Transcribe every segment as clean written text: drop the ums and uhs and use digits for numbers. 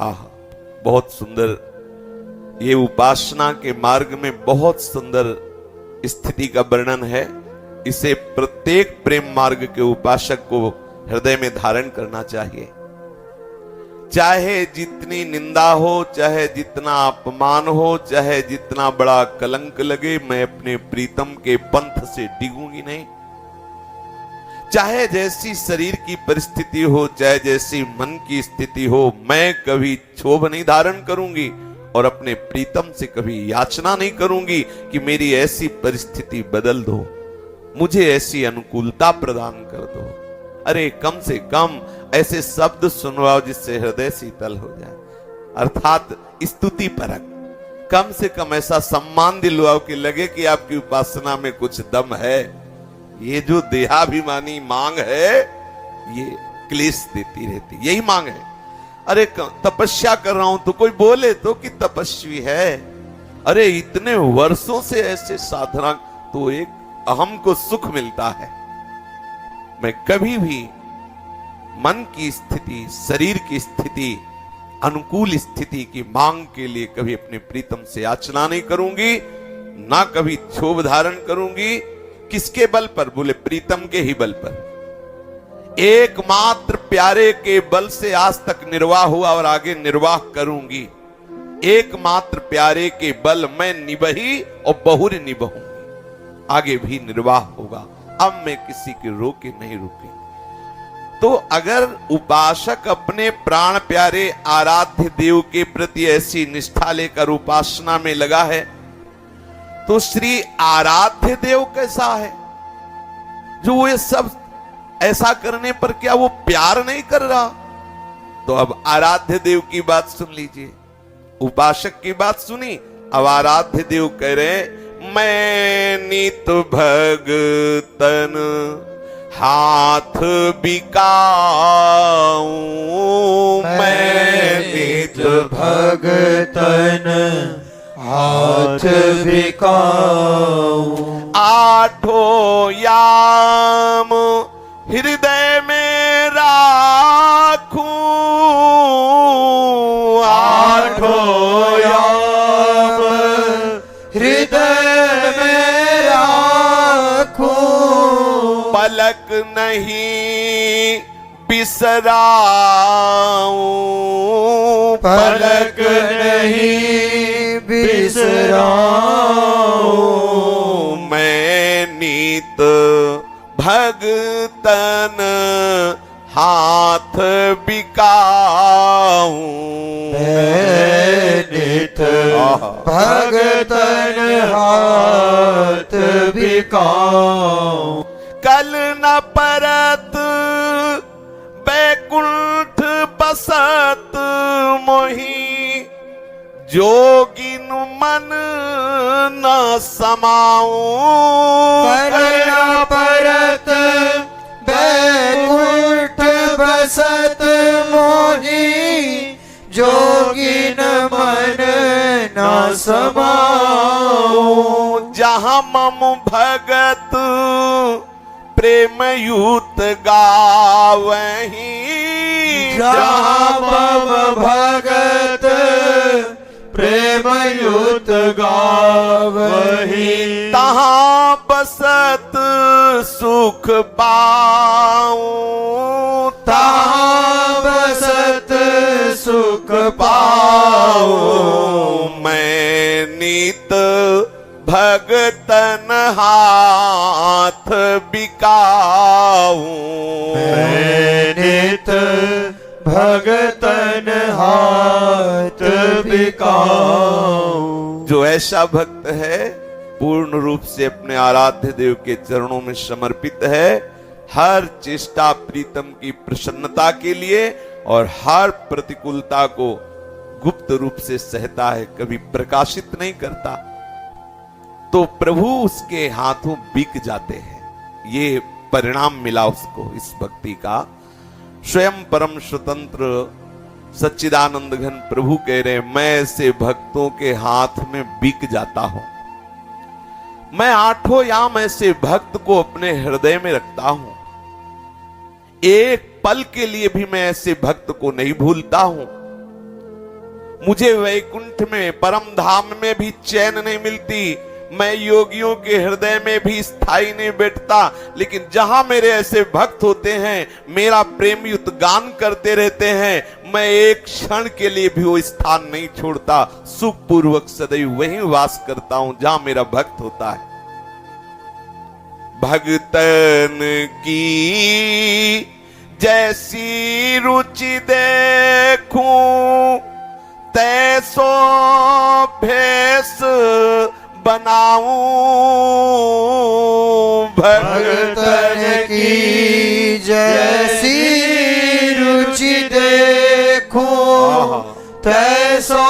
आह, बहुत सुंदर। ये उपासना के मार्ग में बहुत सुंदर स्थिति का वर्णन है। इसे प्रत्येक प्रेम मार्ग के उपासक को हृदय में धारण करना चाहिए। चाहे जितनी निंदा हो, चाहे जितना अपमान हो, चाहे जितना बड़ा कलंक लगे, मैं अपने प्रीतम के पंथ से डिगूंगी नहीं। चाहे जैसी शरीर की परिस्थिति हो, चाहे जैसी मन की स्थिति हो, मैं कभी क्षोभ नहीं धारण करूंगी और अपने प्रीतम से कभी याचना नहीं करूंगी कि मेरी ऐसी परिस्थिति बदल दो, मुझे ऐसी अनुकूलता प्रदान कर दो। अरे कम से कम ऐसे शब्द सुनवाओ जिससे हृदय शीतल हो जाए, अर्थात स्तुति परक। कम से कम ऐसा सम्मान दिलवाओ कि लगे कि आपकी उपासना में कुछ दम है। ये जो देहाभिमानी मांग है ये क्लेश देती रहती, यही मांग है। अरे तपस्या कर रहा हूं तो कोई बोले तो कि तपस्वी है। अरे इतने वर्षों से ऐसे साधना, तो एक अहम को सुख मिलता है। मैं कभी भी मन की स्थिति, शरीर की स्थिति, अनुकूल स्थिति की मांग के लिए कभी अपने प्रीतम से याचना नहीं करूंगी, ना कभी क्षोभ धारण करूंगी। किसके बल पर? बोले प्रीतम के ही बल पर। एकमात्र प्यारे के बल से आज तक निर्वाह हुआ और आगे निर्वाह करूंगी। एकमात्र प्यारे के बल मैं निबही और बहुर निबहूंगी, आगे भी निर्वाह होगा। अब मैं किसी के रोके नहीं रुकेंगी। तो अगर उपासक अपने प्राण प्यारे आराध्य देव के प्रति ऐसी निष्ठा लेकर उपासना में लगा है, तो श्री आराध्य देव कैसा है? जो ये सब ऐसा करने पर क्या वो प्यार नहीं कर रहा? तो अब आराध्य देव की बात सुन लीजिए। उपासक की बात सुनी, अब आराध्य देव कह रहे, मैं नित भगतन हाथ बिकाऊं, मैं नित भगतन हाथ बिकाऊं, आठों याम हृदय में राखूं, आठों याम हृदय में राखूं, पलक नहीं बिसराऊं, पलक नहीं बिसराऊं, मैं नित भगतन हाथ बिकाऊं, मैं नित भगतन हाथ बिकाऊं, कल न परत बैकुंठ बसत मोही, जोगिन मन न समाऊं, कल न परत बैकुंठ बसत मोही, जोगिन मन न समाऊं, जहां मम भगत प्रेम युत गावहीं, जहां मम भगत प्रेम युत गावहीं, तहां बसत सुख पाऊं, तहां बसत सुख पाऊं, मैं नित भगतन हाथ बिकाऊं, मैं नित भगतन हाथ बिकाऊं। जो ऐसा भक्त है पूर्ण रूप से अपने आराध्य देव के चरणों में समर्पित है, हर चेष्टा प्रीतम की प्रसन्नता के लिए और हर प्रतिकूलता को गुप्त रूप से सहता है, कभी प्रकाशित नहीं करता, तो प्रभु उसके हाथों बिक जाते हैं। ये परिणाम मिला उसको इस भक्ति का। स्वयं परम स्वतंत्र सच्चिदानंद घन प्रभु कह रहे, मैं ऐसे भक्तों के हाथ में बिक जाता हूं। मैं आठों याम ऐसे भक्त को अपने हृदय में रखता हूं। एक पल के लिए भी मैं ऐसे भक्त को नहीं भूलता हूं। मुझे वैकुंठ में परम धाम में भी चैन नहीं मिलती, मैं योगियों के हृदय में भी स्थायी नहीं बैठता, लेकिन जहां मेरे ऐसे भक्त होते हैं, मेरा प्रेम युत गान करते रहते हैं, मैं एक क्षण के लिए भी वो स्थान नहीं छोड़ता, सुखपूर्वक सदैव वहीं वास करता हूं जहां मेरा भक्त होता है। भगतन की जैसी रुचि देखूं, तैसो भेष बनाऊं, भगतन की जैसी रुचि देखूं, तैसो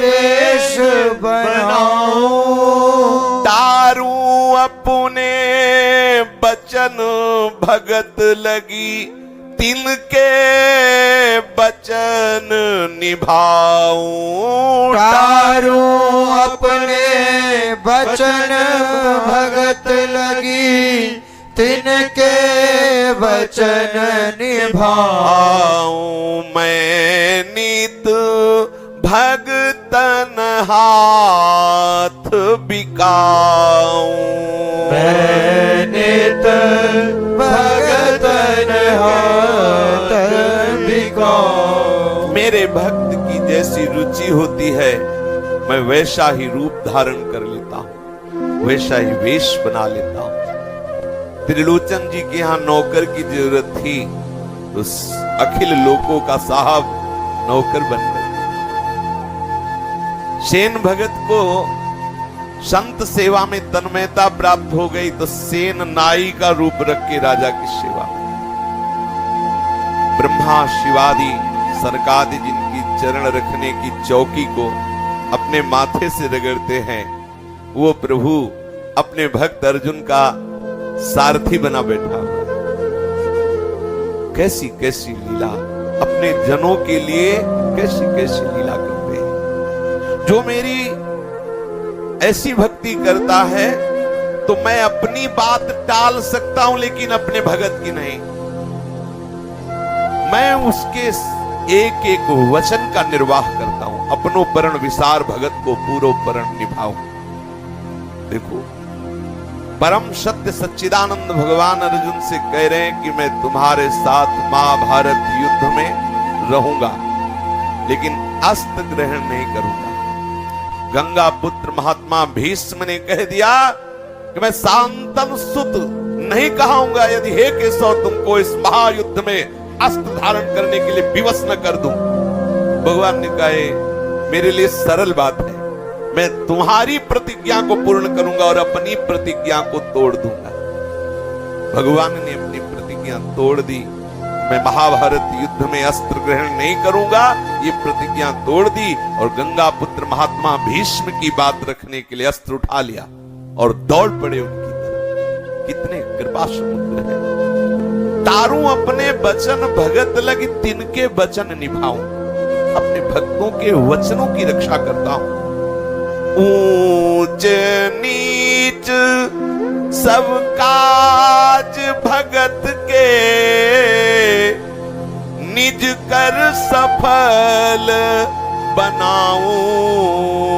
वेश बनाऊं। तारूं अपने बचन भगत लगी, तिनके बचन निभाऊं। तारूं अपने बचन भगत लगी, तिनके बचन निभाऊं। मैं नित भगतन हाथ बिकाऊं। मैं नित भगतन हाथ बिकाऊं। मेरे भक्त की जैसी रुचि होती है, मैं वैसा ही रूप धारण कर लेता हूं, वैसा ही वेश बना लेता हूं। त्रिलोचन जी के यहां नौकर की जरूरत थी, तो अखिल लोकों का साहब नौकर बन गए। सेन भगत को संत सेवा में तन्मयता प्राप्त हो गई, तो सेन नाई का रूप रख के राजा की सेवा में ब्रह्मा शिवादि सनकादि जिनकी चरण रखने की चौकी को अपने माथे से रगड़ते हैं, वो प्रभु अपने भक्त अर्जुन का सारथी बना बैठा। कैसी कैसी लीला, अपने जनों के लिए कैसी कैसी लीला करते हैं। जो मेरी ऐसी भक्ति करता है तो मैं अपनी बात टाल सकता हूं, लेकिन अपने भगत की नहीं। मैं उसके एक एक वचन का निर्वाह करता हूं, अपनो परण विसार भगत को पूरो परण निभाऊं। देखो, परम सत्य सच्चिदानंद भगवान अर्जुन से कह रहे हैं कि मैं तुम्हारे साथ महाभारत युद्ध में रहूंगा, लेकिन अस्त्र ग्रहण नहीं करूंगा। गंगा पुत्र महात्मा भीष्म ने कह दिया कि मैं शांतनु सुत नहीं कहूंगा यदि हे केशव तुमको इस महायुद्ध में अस्त्र धारण करने के लिए विवश न कर दूं। भगवान ने कहा मेरे लिए सरल बात है, मैं तुम्हारी प्रतिज्ञा को पूर्ण करूंगा और अपनी प्रतिज्ञा को तोड़ दूंगा। भगवान ने अपनी प्रतिज्ञा तोड़ दी, मैं महाभारत युद्ध में अस्त्र ग्रहण नहीं करूंगा, ये प्रतिज्ञा तोड़ दी और गंगा पुत्र महात्मा भीष्म की बात रखने के लिए अस्त्र उठा लिया और दौड़ पड़े उनकी तरफ। कितने कृपा समुद्र है। तारूं अपने वचन भगत लगी, तिनके वचन निभाऊं। अपने भक्तों के वचनों की रक्षा करता हूं। ऊंच नीच सब काज भगत के, निज कर सफल बनाऊं।